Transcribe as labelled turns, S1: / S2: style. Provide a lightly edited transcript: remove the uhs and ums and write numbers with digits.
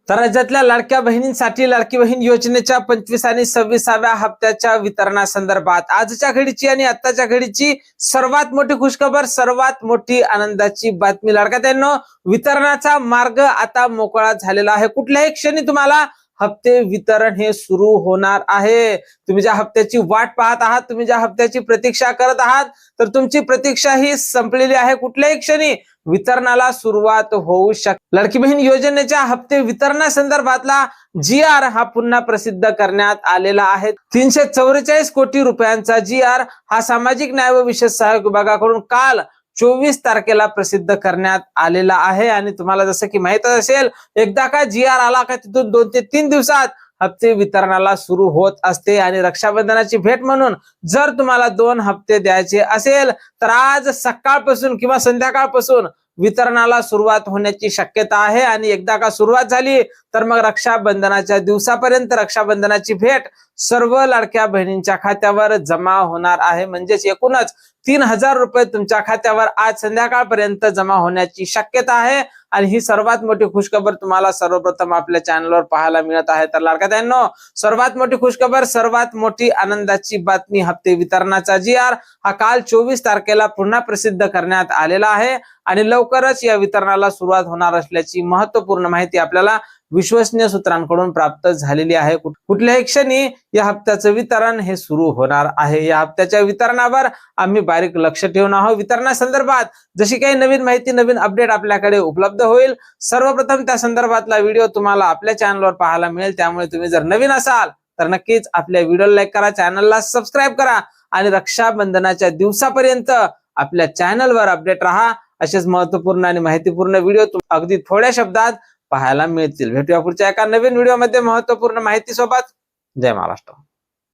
S1: तर राज्यातल्या लाडक्या बहिणींसाठी लाडकी बहीण योजनेच्या 25 आणि 26व्या हप्त्याच्या वितरणासंदर्भात आजच्या घडीची आणि आत्ताच्या घडीची सर्वात मोठी खुशखबर, सर्वात मोठी आनंदाची बातमी. लाडक्यानो, वितरणाचा मार्ग आता मोकळा झालेला आहे. कुठल्याही क्षणी तुम्हाला हप्ते वितरण हे सुरू होणार आहे. तुम्ही ज्या हप्त्याची वाट पाहत आहात, तुम्ही ज्या हप्त्याची प्रतीक्षा करत आहात, तर तुमची प्रतीक्षा ही संपलेली आहे. कुठल्याही क्षणी वितरणाला सुरुवात होऊ शकते. लाडकी बहीण योजनेच्या हप्ते वितरणासंदर्भातला GR हा पुन्हा प्रसिद्ध करण्यात आलेला आहे. 344 कोटी रुपयांचा GR हा सामाजिक न्याय व विशेष सहाय्यक विभागाकडून काल 24 तारखेला प्रसिद्ध करण्यात आलेला आहे. आणि तुम्हाला जसं की माहितच असेल, एकदा का GR आला का तिथून 2 ते 3 दिवसात हप्ते वितरणाला सुरू होत असते. आणि रक्षाबंधनाची भेट म्हणून जर तुम्हाला 2 हप्ते द्यायचे असेल तर आज सकाळपासून किंवा संध्याकाळपासून वितरणाला सुरुवात होण्याची शक्यता आहे. आणि एकदा का सुरुवात झाली तर मग रक्षाबंधनाच्या दिवसापर्यंत रक्षाबंधनाची भेट सर्व लाडक्या बहिणींच्या खात्यावर जमा होणार आहे. म्हणजेच एकूणच 3000 रुपये तुमच्या खात्यावर आज संध्याकाळपर्यंत जमा होण्याची शक्यता आहे. आणि ही सर्वात मोठी खुशखबर तुम्हाला सर्वप्रथम आपल्या चॅनलवर पाहायला मिळत आहे. तर लाडक्यांनो, सर्वात मोठी खुशखबर, सर्वात मोठी आनंदाची बातमी, हप्ते वितरणाचा GR हा काल 24 तारखेला पुन्हा प्रसिद्ध करण्यात आलेला आहे. आणि लवकरच या वितरणाला सुरुवात होणार असल्याची महत्त्वपूर्ण माहिती आपल्याला विश्वसनीय सूत्रांकडून प्राप्त झालेली आहे. कुठल्याही क्षणी या हप्त्याचं वितरण हे सुरू होणार आहे. या हप्त्याच्या वितरणावर आम्ही बारीक लक्ष ठेवून आहोत. वितरणासंदर्भात जशी काही नवीन माहिती, नवीन अपडेट आपल्याकडे उपलब्ध होईल, सर्वप्रथम त्या संदर्भातला व्हिडिओ तुम्हाला आपल्या चॅनलवर पाहायला मिळेल. त्यामुळे तुम्ही जर नवीन असाल तर नक्कीच आपल्या व्हिडिओला लाईक करा, चॅनलला सबस्क्राईब करा आणि रक्षाबंधनाच्या दिवसापर्यंत आपल्या चॅनलवर अपडेट राहा. असेच महत्त्वपूर्ण आणि माहितीपूर्ण व्हिडिओ अगदी थोड्या शब्दात पाहायला मिळतील. भेटूया पुढच्या एका नवीन व्हिडिओमध्ये महत्त्वपूर्ण माहिती सोबत. जय महाराष्ट्र.